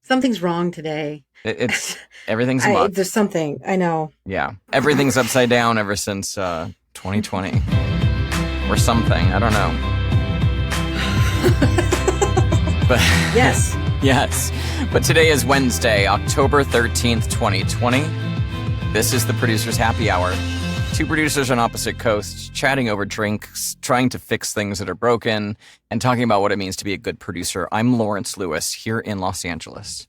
Something's wrong today. It's everything's a muck. There's something. I know. Yeah. Everything's upside down ever since 2020. Or something. I don't know. But Yes. Yes. But today is Wednesday, October 13th, 2020. This is the Producer's Happy Hour. Two producers on opposite coasts, chatting over drinks, trying to fix things that are broken, and talking about what it means to be a good producer. I'm Lawrence Lewis, here in Los Angeles.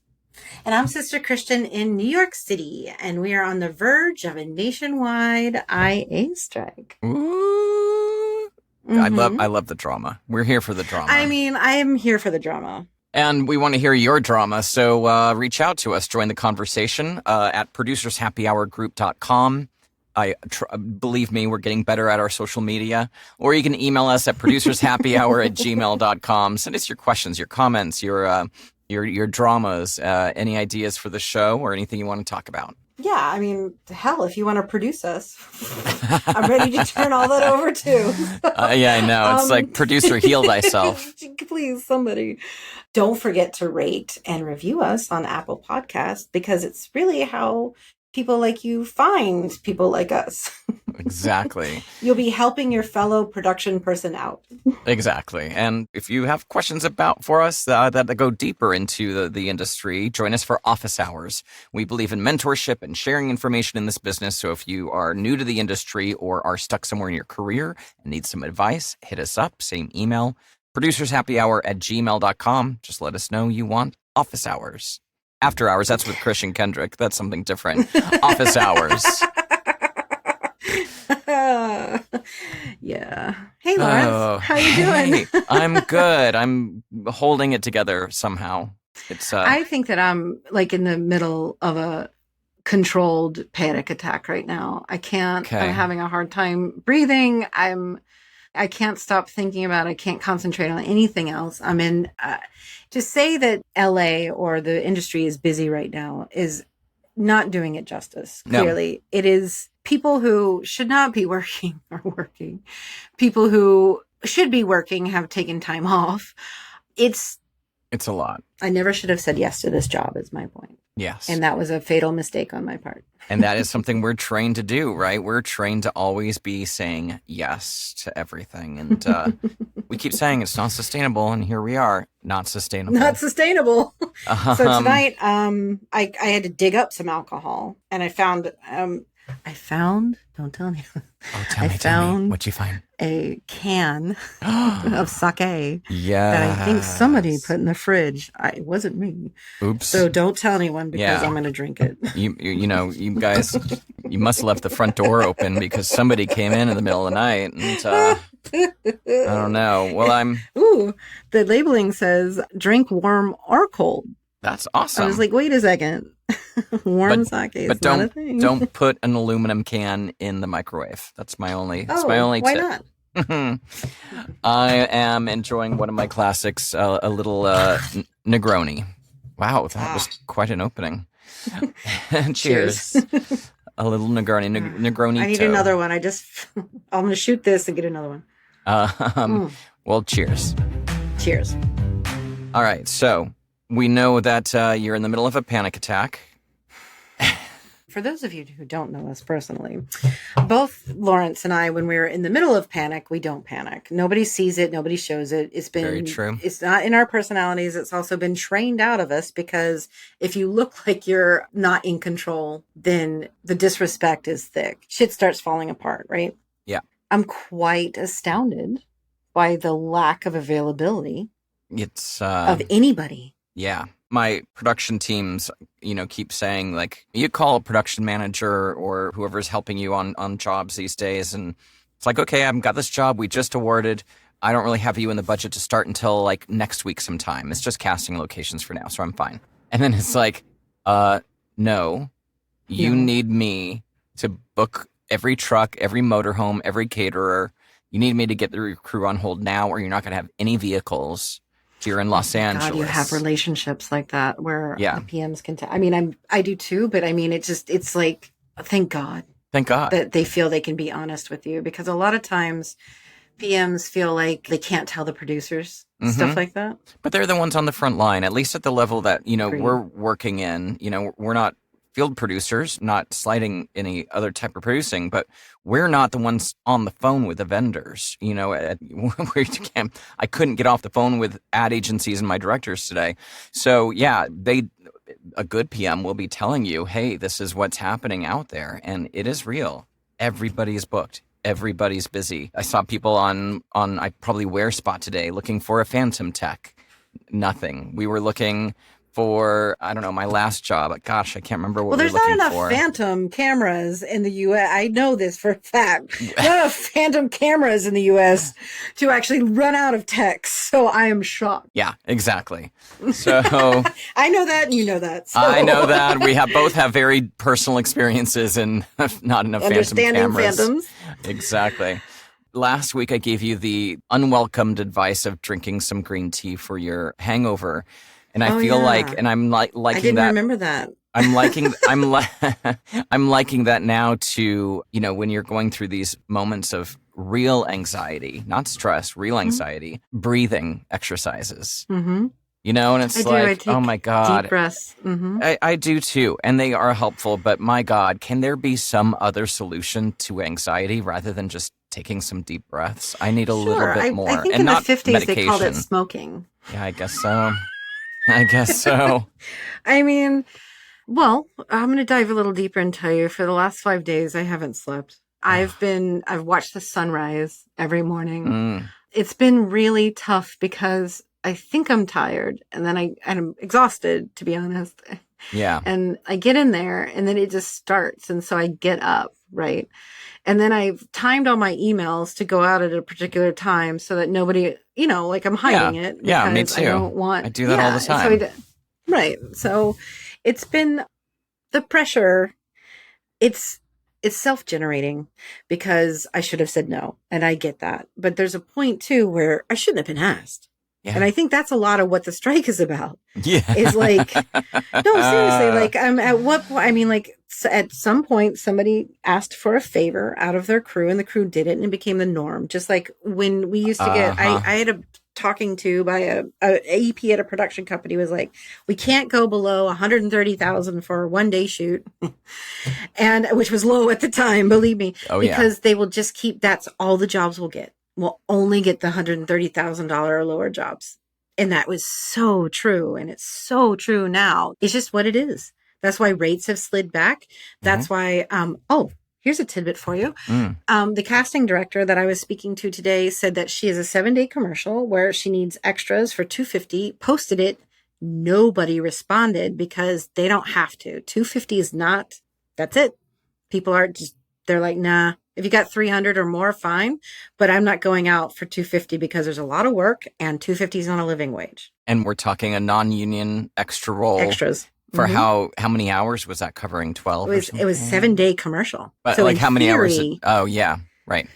And I'm Sister Christian in New York City, and we are on the verge of a nationwide IA strike. Ooh. I love the drama. We're here for the drama. I mean, I am here for the drama. And we want to hear your drama, so reach out to us. Join the conversation at producershappyhourgroup.com. Believe me, we're getting better at our social media. Or you can email us at producershappyhour@gmail.com. Send us your questions, your comments, your dramas, any ideas for the show or anything you want to talk about. Yeah, I mean, hell, if you want to produce us, I'm ready to turn all that over too. Yeah, I know. It's like producer heal thyself. Please, somebody. Don't forget to rate and review us on Apple Podcasts, because it's really how people like you find people like us. Exactly. You'll be helping your fellow production person out. Exactly. And if you have questions for us that go deeper into the industry, join us for office hours. We believe in mentorship and sharing information in this business. So if you are new to the industry or are stuck somewhere in your career and need some advice, hit us up. Same email, producershappyhour@gmail.com. Just let us know you want office hours. After hours, that's with Christian Kendrick. That's something different. Office hours. Yeah. Hey, Lawrence. How you doing? Hey, I'm good. I'm holding it together somehow. It's. I think that I'm like in the middle of a controlled panic attack right now. I can't. Okay. I'm having a hard time breathing. I can't stop thinking about it. I can't concentrate on anything else. I'm in. To say that LA or the industry is busy right now is not doing it justice. Clearly, no. It is people who should not be working are working. People who should be working have taken time off. It's a lot. I never should have said yes to this job, is my point. Yes. And that was a fatal mistake on my part. And that is something we're trained to do, right? We're trained to always be saying yes to everything. And we keep saying it's not sustainable. And here we are, not sustainable. Not sustainable. So tonight, I had to dig up some alcohol, and I found, don't tell me. Oh, tell me. What'd you find? A can of sake. Yeah. That I think somebody put in the fridge. It wasn't me. Oops. So don't tell anyone, because I'm going to drink it. You know, you guys, you must have left the front door open because somebody came in the middle of the night. And I don't know. Well, Ooh, the labeling says drink warm or cold. That's awesome. I was like, wait a second. Warm sake is not a thing. Don't put an aluminum can in the microwave. That's my only tip. Why not? I am enjoying one of my classics, a little Negroni. Wow, that was quite an opening. Cheers. A little Negroni. Negroni. I need another one. I'm going to shoot this and get another one. Well, cheers. Cheers. All right, so we know that you're in the middle of a panic attack. For those of you who don't know us personally, both Lawrence and I, when we're in the middle of panic, we don't panic. Nobody sees it. Nobody shows it. It's been very true. It's not in our personalities. It's also been trained out of us, because if you look like you're not in control, then the disrespect is thick. Shit starts falling apart, right? Yeah. I'm quite astounded by the lack of availability of anybody. Yeah. My production teams, keep saying, like, you call a production manager or whoever's helping you on jobs these days. And it's like, okay, I've got this job we just awarded. I don't really have you in the budget to start until like next week sometime. It's just casting locations for now, so I'm fine. And then it's like, no, you need me to book every truck, every motorhome, every caterer. You need me to get the crew on hold now, or you're not going to have any vehicles. You're in Los Angeles. God, you have relationships like that where the PMs can I do too, but I mean, it's like, thank God. Thank God. That they feel they can be honest with you, because a lot of times PMs feel like they can't tell the producers stuff like that. But they're the ones on the front line, at least at the level that, Agreed. we're working in. We're not field producers, not slighting any other type of producing, but we're not the ones on the phone with the vendors. I couldn't get off the phone with ad agencies and my directors today. So yeah, a good PM will be telling you, hey, this is what's happening out there. And it is real. Everybody is booked. Everybody's busy. I saw people on I probably Wear Spot today looking for a Phantom tech. Nothing. We were looking for, I don't know, my last job. Gosh, I can't remember what we were looking for. Well, there's not enough Phantom cameras in the U.S. I know this for a fact. Not enough Phantom cameras in the U.S. to actually run out of techs. So I am shocked. Yeah, exactly. So I know that and you know that. So. I know that. We both have very personal experiences and not enough Phantom cameras. Phantoms. Exactly. Last week, I gave you the unwelcomed advice of drinking some green tea for your hangover. And I feel like, and I'm liking that. I didn't remember that. I'm liking that now to, when you're going through these moments of real anxiety, not stress, real anxiety, breathing exercises. Mm-hmm. And it's oh my God. Deep breaths. Mm-hmm. I do too. And they are helpful. But my God, can there be some other solution to anxiety rather than just taking some deep breaths? I need a little bit more. I think and in not the 50s medication. they called it smoking. Yeah, I guess so. I mean, well, I'm going to dive a little deeper and tell you, for the last 5 days, I haven't slept. I've watched the sunrise every morning. It's been really tough because I think I'm tired and then I'm exhausted, to be honest. Yeah. And I get in there and then it just starts. And so I get up, right? And then I've timed all my emails to go out at a particular time so that nobody, I'm hiding it. Yeah, me too. I do that all the time. Right. So it's been the pressure. It's self-generating because I should have said no. And I get that. But there's a point too where I shouldn't have been asked. Yeah. And I think that's a lot of what the strike is about. Yeah. Is like, no, seriously, at what point, at some point, somebody asked for a favor out of their crew and the crew did it and it became the norm. Just like when we used to get, I had a talking to by a AEP at a production company was like, we can't go below 130,000 for a 1 day shoot. And which was low at the time, believe me, because they will just that's all the jobs we'll get. We'll only get the $130,000 or lower jobs. And that was so true. And it's so true now. It's just what it is. That's why rates have slid back. That's why, here's a tidbit for you. The casting director that I was speaking to today said that she has a 7-day commercial where she needs extras for $250, posted it. Nobody responded because they don't have to. $250 is not, that's it. People they're like, nah. If you got 300 or more, fine. But I'm not going out for $250 because there's a lot of work and $250 is not a living wage. And we're talking a non-union extra role. Extras. For how many hours was that covering? 12? It was 7-day commercial. But so how many hours? Oh, yeah. Right.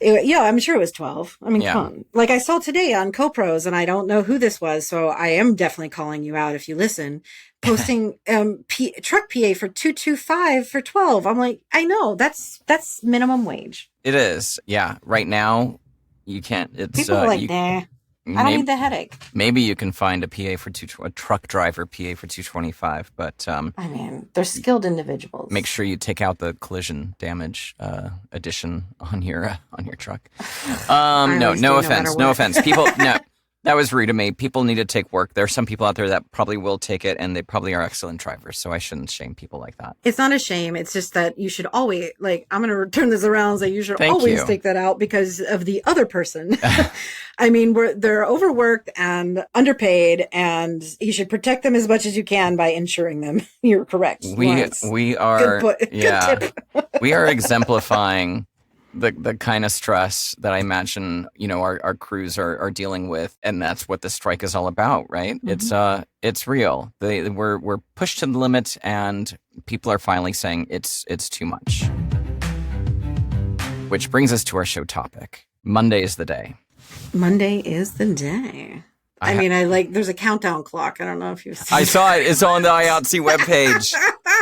I'm sure it was 12. I mean, come on. Like I saw today on CoPros, and I don't know who this was, so I am definitely calling you out if you listen, posting truck PA for $225 for 12. I'm like, I know, that's minimum wage. It is. Yeah. Right now, you can't. It's people are like, nah. I don't need the headache. Maybe you can find a PA for a truck driver PA for $225, but I mean, they're skilled individuals. Make sure you take out the collision damage addition on your truck. No offense. People, no, that was rude of me. People need to take work. There are some people out there that probably will take it, and they probably are excellent drivers. So I shouldn't shame people like that. It's not a shame. It's just that you should always, I'm going to turn this around and say you should always take that out because of the other person. I mean, they're overworked and underpaid, and you should protect them as much as you can by insuring them. You're correct. We are, Good tip. We are exemplifying the kind of stress that I imagine, our crews are dealing with. And that's what the strike is all about, right? Mm-hmm. It's real. We're pushed to the limit and people are finally saying it's too much. Which brings us to our show topic. Monday is the day. Monday is the day. There's a countdown clock. I don't know if you've seen I saw it. It's on the IOTC webpage.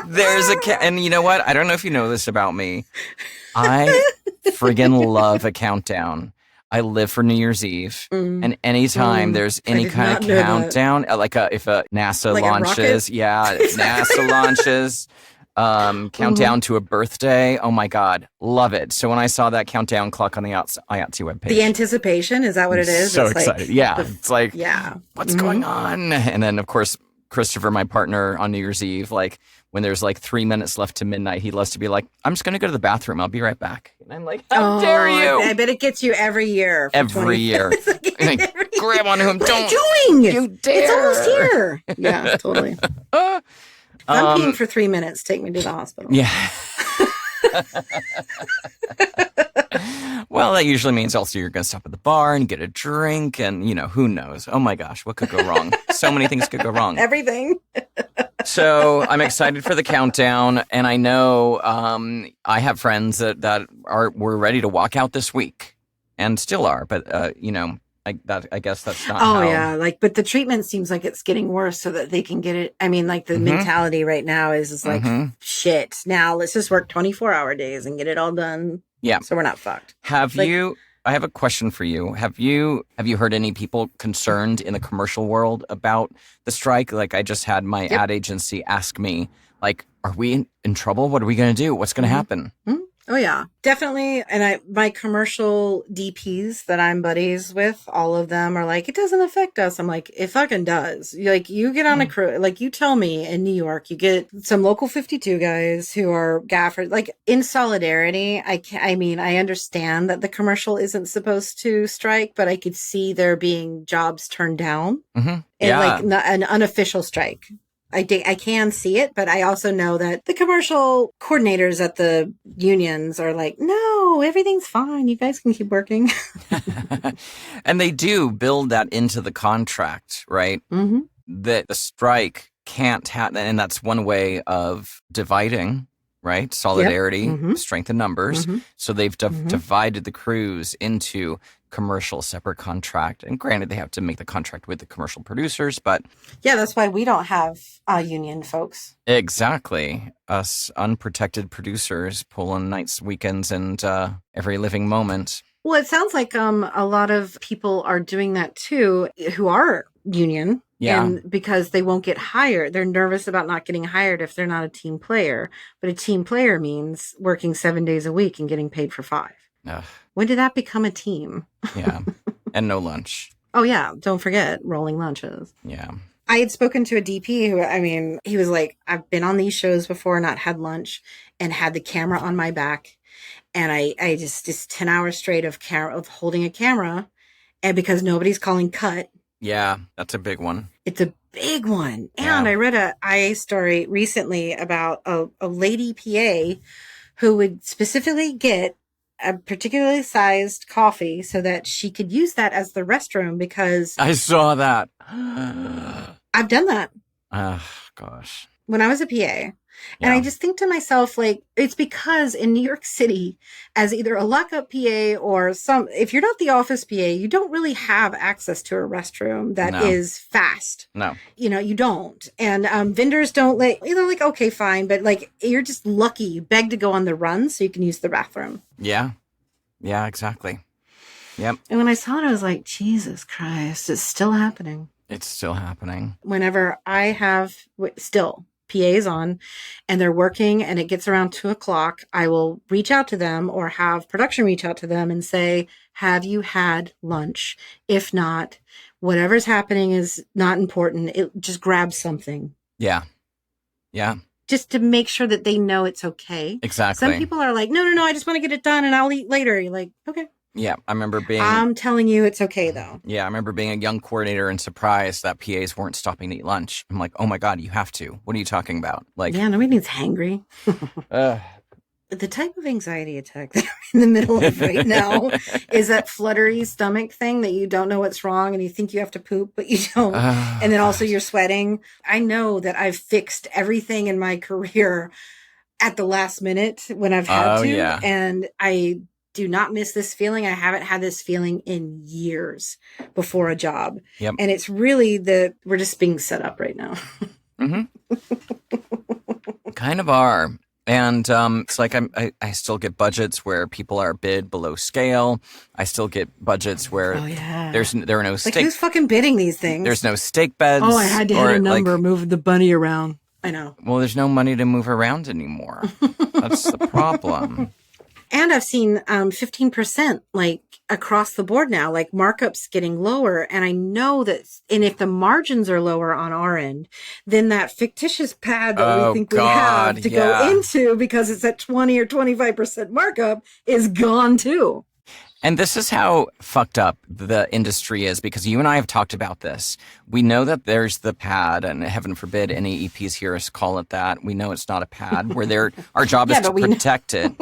There's and you know what? I don't know if you know this about me. I friggin' love a countdown. I live for New Year's Eve. Mm. And anytime there's any kind of countdown, if a NASA like launches, if NASA launches, countdown to a birthday. Oh my God. Love it. So when I saw that countdown clock on the IATSE webpage. The anticipation, is that what it is? So excited. It's like, yeah. What's going on? And then of course, Christopher, my partner, on New Year's Eve, like when there's like 3 minutes left to midnight, he loves to be like, I'm just going to go to the bathroom. I'll be right back. And I'm like, how dare you? I bet it gets you every year. Every year. Grab onto him. What are you doing? You dare. It's almost here. Yeah, totally. I'm peeing for 3 minutes. Take me to the hospital. Yeah. Well, that usually means also you're going to stop at the bar and get a drink and, who knows? Oh my gosh, what could go wrong? So many things could go wrong. Everything. So I'm excited for the countdown, and I know I have friends that were ready to walk out this week and still are, but I guess that's not. Oh yeah, but the treatment seems like it's getting worse, so that they can get it. I mean, the mentality right now is like shit. Now let's just work 24-hour days and get it all done. Yeah, so we're not fucked. I have a question for you. Have you heard any people concerned in the commercial world about the strike? Like I just had my ad agency ask me, like, are we in trouble? What are we going to do? What's going to happen? Mm-hmm. Oh yeah, definitely. And my commercial DPs that I'm buddies with, all of them are like, it doesn't affect us. I'm like, it fucking does. You get on a crew, you tell me in New York, you get some local 52 guys who are gaffers, in solidarity. I understand that the commercial isn't supposed to strike, but I could see there being jobs turned down and an unofficial strike. I can see it, but I also know that the commercial coordinators at the unions are like, no, everything's fine. You guys can keep working. And they do build that into the contract, right? Mm-hmm. That the strike can't happen. And that's one way of dividing, right? Solidarity, strength in numbers. Mm-hmm. So they've divided the crews into commercial separate contract, and granted they have to make the contract with the commercial producers, but yeah, that's why we don't have union folks. Exactly. Us unprotected producers pulling nights, weekends, and every living moment. Well, it sounds like a lot of people are doing that too, who are union. Yeah. And because they won't get hired. They're nervous about not getting hired if they're not a team player. But a team player means working 7 days a week and getting paid for 5. Ugh. When did that become a team? Yeah. And no lunch. Oh, yeah. Don't forget rolling lunches. Yeah. I had spoken to a DP who, he was like, I've been on these shows before, not had lunch, and had the camera on my back. And I just 10 hours straight of holding a camera. And because nobody's calling cut. Yeah, that's a big one. It's a big one. Yeah. And I read a IA story recently about a lady PA who would specifically get a particularly sized coffee so that she could use that as the restroom because... I saw that. I've done that. Oh, gosh. When I was a PA. And I just think to myself, it's because in New York City, as either a lockup PA or if you're not the office PA, you don't really have access to a restroom that is fast. No. You don't. And vendors don't okay, fine. But you're just lucky. You beg to go on the run so you can use the bathroom. Yeah. Yeah, exactly. Yep. And when I saw it, I was like, Jesus Christ, it's still happening. It's still happening. Whenever I have PAs on and they're working and it gets around 2:00, I will reach out to them or have production reach out to them and say, have you had lunch? If not, whatever's happening is not important. Just grab something. Yeah. Yeah. Just to make sure that they know it's okay. Exactly. Some people are like, no, I just want to get it done and I'll eat later. You're like, okay. Yeah, I remember I'm telling you, it's okay, though. Yeah, I remember being a young coordinator and surprised that PAs weren't stopping to eat lunch. I'm like, oh my God, you have to. What are you talking about? Yeah, nobody needs hangry. The type of anxiety attack that I'm in the middle of right now is that fluttery stomach thing that you don't know what's wrong and you think you have to poop, but you don't. And then also you're sweating. I know that I've fixed everything in my career at the last minute when I've had to. Yeah. And I do not miss this feeling. I haven't had this feeling in years before a job. Yep. And it's really we're just being set up right now. Mm-hmm. Kind of are. And it's like I still get budgets where people are bid below scale. I still get budgets where Oh yeah. there are no Like who's fucking bidding these things? there's no stake beds. Oh, I had to hit a number, like, move the bunny around. I know. well, there's no money to move around anymore. That's the problem. And I've seen 15% like across the board now, like markups getting lower. And I know that, and if the margins are lower on our end, then that fictitious pad that we think we have to go into because it's at 20 or 25% markup is gone too. And this is how fucked up the industry is, because you and I have talked about this. We know that there's the pad, and heaven forbid any EPs hear us call it that. We know it's not a pad. Our job is to protect it.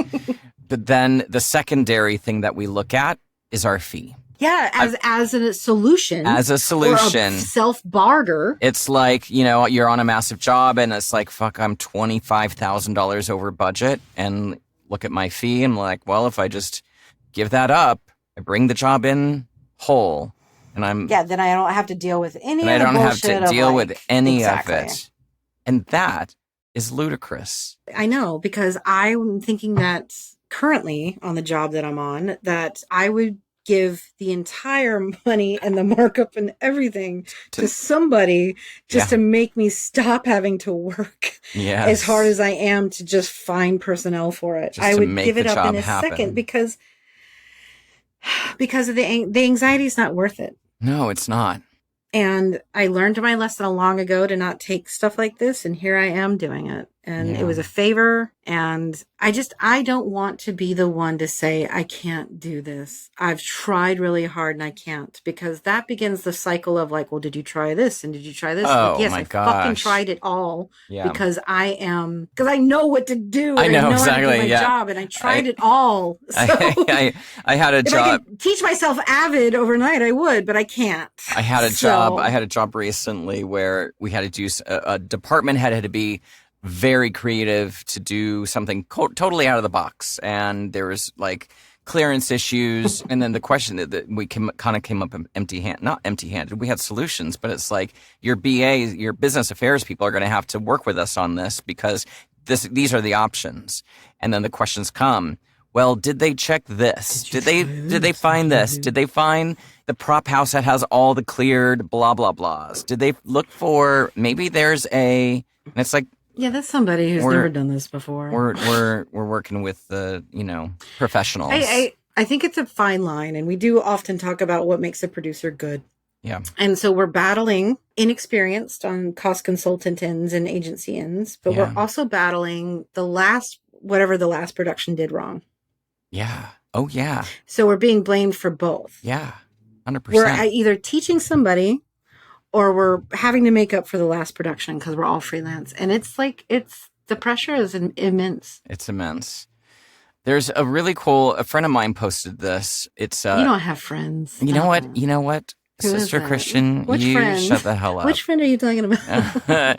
But then the secondary thing that we look at is our fee. Yeah, as a solution. As a solution. Or a self-barter. It's like, you're on a massive job and it's like, fuck, I'm $25,000 over budget. And look at my fee. And I'm like, well, if I just give that up, I bring the job in whole. And then I don't have to deal with any of the bullshit. And I don't have to deal with any of it. And that is ludicrous. I know, because I'm thinking that currently on the job that I'm on, that I would give the entire money and the markup and everything to somebody just to make me stop having to work as hard as I am to just find personnel for it. I would give it up in a second because of the anxiety is not worth it. No, it's not. And I learned my lesson long ago to not take stuff like this. And here I am doing it. And it was a favor. And I don't want to be the one to say, I can't do this. I've tried really hard and I can't, because that begins the cycle of like, well, did you try this? And did you try this? Oh, like, yes, my I gosh. fucking tried it all because because I know what to do. I know how exactly. to do my job, and I tried it all. So I had a job. If I could teach myself Avid overnight, I would, but I can't. I had a job recently where we had to do a department head had to be very creative to do something totally out of the box. And there was like clearance issues. And then the question that we kind of came up not empty-handed. We had solutions, but it's like your BA, your business affairs people are going to have to work with us on this because these are the options. And then the questions come. Well, did they check this? Did they find this? Did they find the prop house that has all the cleared blah, blah, blahs? Did they look for, maybe there's and it's like, yeah, that's somebody who's never done this before. We're working with the, professionals. I think it's a fine line, and we do often talk about what makes a producer good. Yeah. And so we're battling inexperienced on cost consultant ends and agency ends, but we're also battling whatever the last production did wrong. Yeah. Oh, yeah. So we're being blamed for both. Yeah. 100%. We're either teaching somebody or we're having to make up for the last production because we're all freelance. And it's like, the pressure is immense. It's immense. There's a friend of mine posted this. It's, you don't have friends. You know what? Who Sister Christian, Which friend? Shut the hell up. Which friend are you talking about?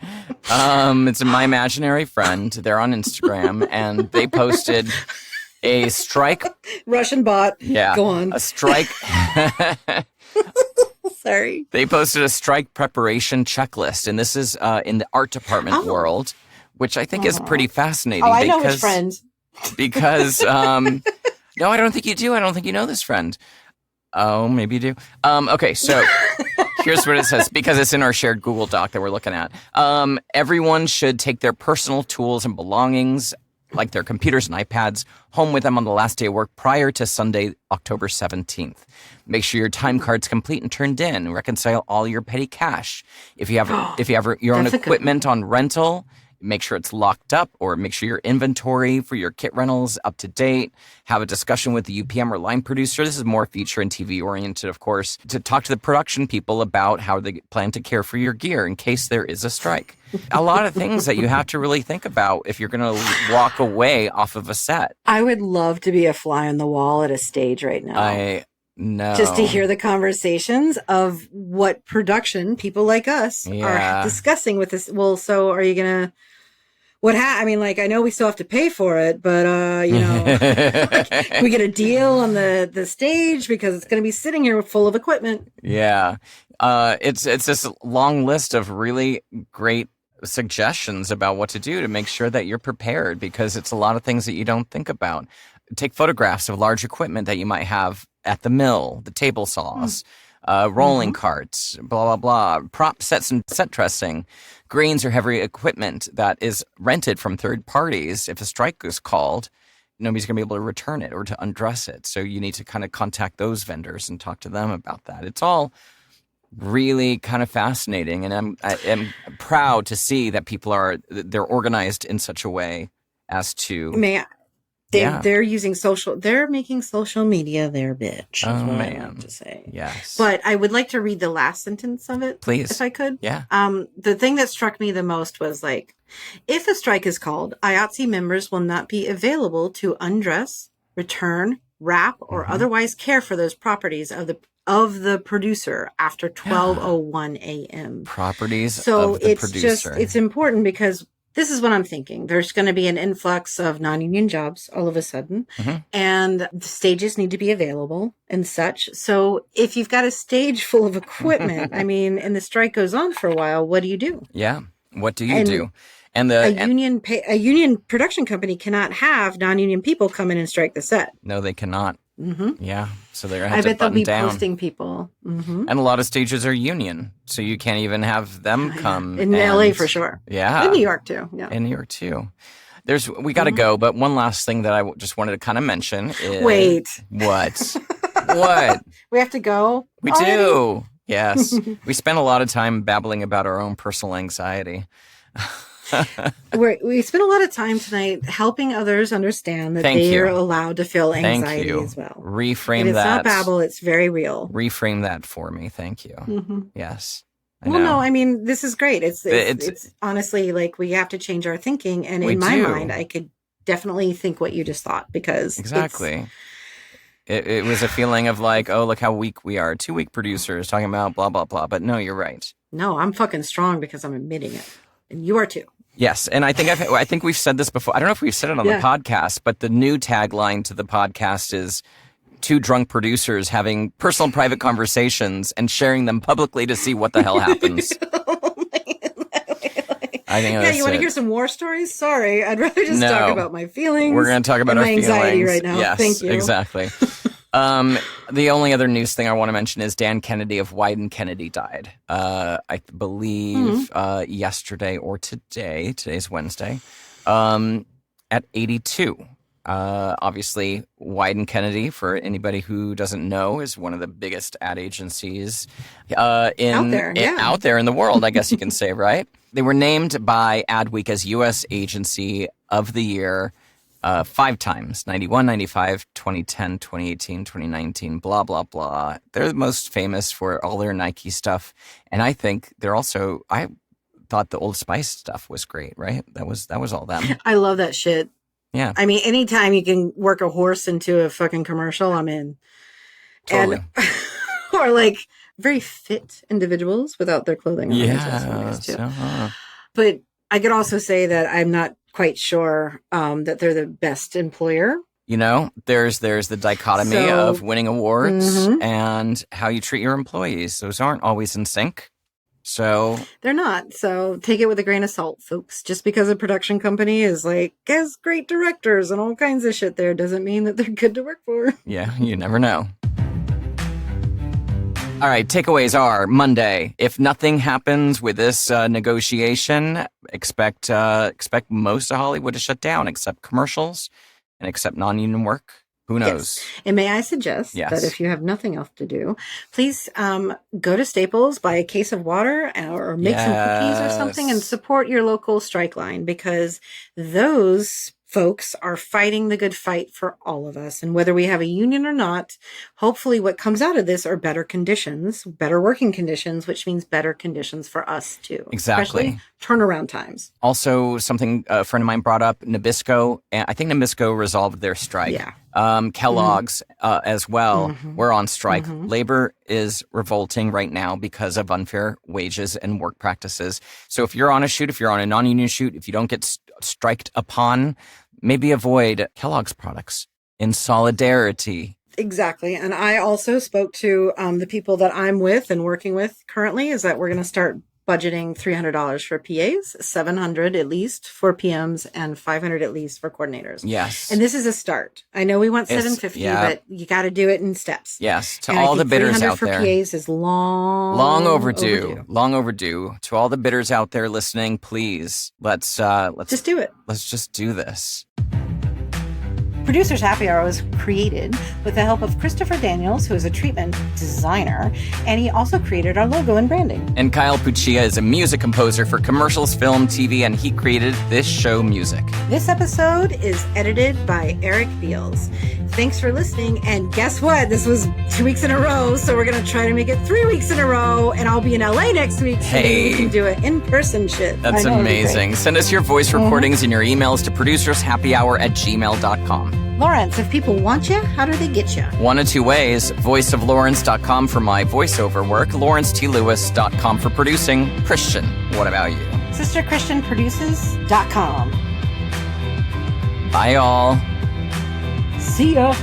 It's my imaginary friend. They're on Instagram and they posted a strike. Russian bot. Yeah. Go on. A strike. Sorry. They posted a strike preparation checklist, and this is in the art department world, which I think is pretty fascinating. Oh, I know his friend. Because, no, I don't think you do. I don't think you know this friend. Oh, maybe you do. Okay, so here's what it says, because it's in our shared Google Doc that we're looking at. Everyone should take their personal tools and belongings, like their computers and iPads, home with them on the last day of work prior to Sunday, October 17th. Make sure your time card's complete and turned in. Reconcile all your petty cash. If you have your own equipment on rental, make sure it's locked up, or make sure your inventory for your kit rentals up to date. Have a discussion with the UPM or line producer. This is more feature and TV oriented, of course, to talk to the production people about how they plan to care for your gear in case there is a strike. A lot of things that you have to really think about if you're going to walk away off of a set. I would love to be a fly on the wall at a stage right now. I know. Just to hear the conversations of what production people like us are discussing with this. Well, so are you going to... I mean, like, I know we still have to pay for it, but, like, we get a deal on the stage because it's going to be sitting here full of equipment. Yeah. It's this long list of really great suggestions about what to do to make sure that you're prepared, because it's a lot of things that you don't think about. Take photographs of large equipment that you might have at the mill, the table saws, rolling carts, blah, blah, blah, prop sets and set dressing, grains or heavy equipment that is rented from third parties. If a strike is called, nobody's going to be able to return it or to undress it. So you need to kind of contact those vendors and talk to them about that. It's all really kind of fascinating. And I am proud to see that they're organized in such a way as to... They're using they're making social media their bitch. Oh, what man. I want to say. Yes. But I would like to read the last sentence of it. Please. If I could. Yeah. The thing that struck me the most was like, if a strike is called, IATSE members will not be available to undress, return, wrap, or otherwise care for those properties of the producer after 12:01 a.m. Properties of the producer. It's important because this is what I'm thinking. There's going to be an influx of non-union jobs all of a sudden, and the stages need to be available and such. So if you've got a stage full of equipment, I mean, and the strike goes on for a while, what do you do? Yeah. What do you do? And a union production company cannot have non-union people come in and strike the set. No, they cannot. Yeah. So they're going to have to I bet they'll button be down. posting people. And a lot of stages are union, so you can't even have them come. In LA for sure. Yeah. In New York too. Yeah. In New York too. We got to go, but one last thing that I just wanted to kind of mention is... Wait. What? What? We have to go? We already? do. Yes. We spent a lot of time babbling about our own personal anxiety. We spent a lot of time tonight helping others understand that they're allowed to feel anxiety as well. Reframe it's that. It's not babble. It's very real. Reframe that for me. Thank you. Yes. No, I mean, this is great. It's honestly like we have to change our thinking. And in my mind, I could definitely think what you just thought because exactly. It was a feeling of like, oh, look how weak we are. 2 weak producers talking about blah, blah, blah. But no, you're right. No, I'm fucking strong because I'm admitting it. And you are too. Yes, and I think we've said this before. I don't know if we've said it on the podcast, but the new tagline to the podcast is 2 drunk producers having personal private conversations and sharing them publicly to see what the hell happens. I think that's you want to hear some war stories? Sorry, I'd rather just talk about my feelings. We're going to talk about our anxiety feelings right now. Yes, thank you. Exactly. The only other news thing I want to mention is Dan Kennedy of Weiden+Kennedy died. I believe yesterday or today. Today's Wednesday. At 82. Obviously, Weiden+Kennedy, for anybody who doesn't know, is one of the biggest ad agencies out there in the world, I guess you can say, right? They were named by Adweek as U.S. Agency of the Year 5 times, 91, 95, 2010, 2018, 2019, blah, blah, blah. They're the most famous for all their Nike stuff. And I think they're also, I thought the Old Spice stuff was great, right? That was all them. I love that shit. Yeah. I mean, anytime you can work a horse into a fucking commercial, I'm in. Totally. Or like very fit individuals without their clothing on. Yeah. But I could also say that I'm not quite sure that they're the best employer. You know, there's the dichotomy of winning awards and how you treat your employees. Those aren't always in sync. So they're not. So take it with a grain of salt, folks. Just because a production company is like has great directors and all kinds of shit there doesn't mean that they're good to work for. Yeah, you never know. All right, takeaways are Monday. If nothing happens with this negotiation, expect most of Hollywood to shut down, except commercials and except non-union work. Who knows? Yes. And may I suggest that if you have nothing else to do, please go to Staples, buy a case of water or make some cookies or something and support your local strike line because those folks are fighting the good fight for all of us. And whether we have a union or not, hopefully what comes out of this are better conditions, better working conditions, which means better conditions for us too. Exactly. Especially turnaround times. Also, something a friend of mine brought up, Nabisco. I think Nabisco resolved their strike. Yeah. Kellogg's as well. We're on strike. Labor is revolting right now because of unfair wages and work practices. So if you're on a shoot, if you're on a non-union shoot, if you don't get striked upon, maybe avoid Kellogg's products in solidarity. Exactly. And I also spoke to the people that I'm with and working with currently is that we're going to start budgeting $300 for PAs, $700 at least for PMs, and $500 at least for coordinators. Yes. And this is a start. I know we want It's- $750, yeah. but you got to do it in steps. Yes. To And all I the think bidders $300 out for there. PAs is Long overdue. Long overdue. To all the bidders out there listening, please, let's Just do it. let's just do this. Producers Happy Hour was created with the help of Christopher Daniels, who is a treatment designer, and he also created our logo and branding. And Kyle Puccia is a music composer for commercials, film, TV, and he created this show music. This episode is edited by Eric Beals. Thanks for listening. And guess what? This was 2 weeks in a row, so we're going to try to make it 3 weeks in a row, and I'll be in LA next week, so maybe we can do it in-person shit. That's I know, it'd be amazing. great. Send us your voice recordings and your emails to producershappyhour@gmail.com. Lawrence, if people want you, how do they get you? One of two ways. voiceoflawrence.com for my voiceover work, lawrencetLewis.com for producing. Christian, what about you? SisterChristianProduces.com. Bye, y'all. See ya.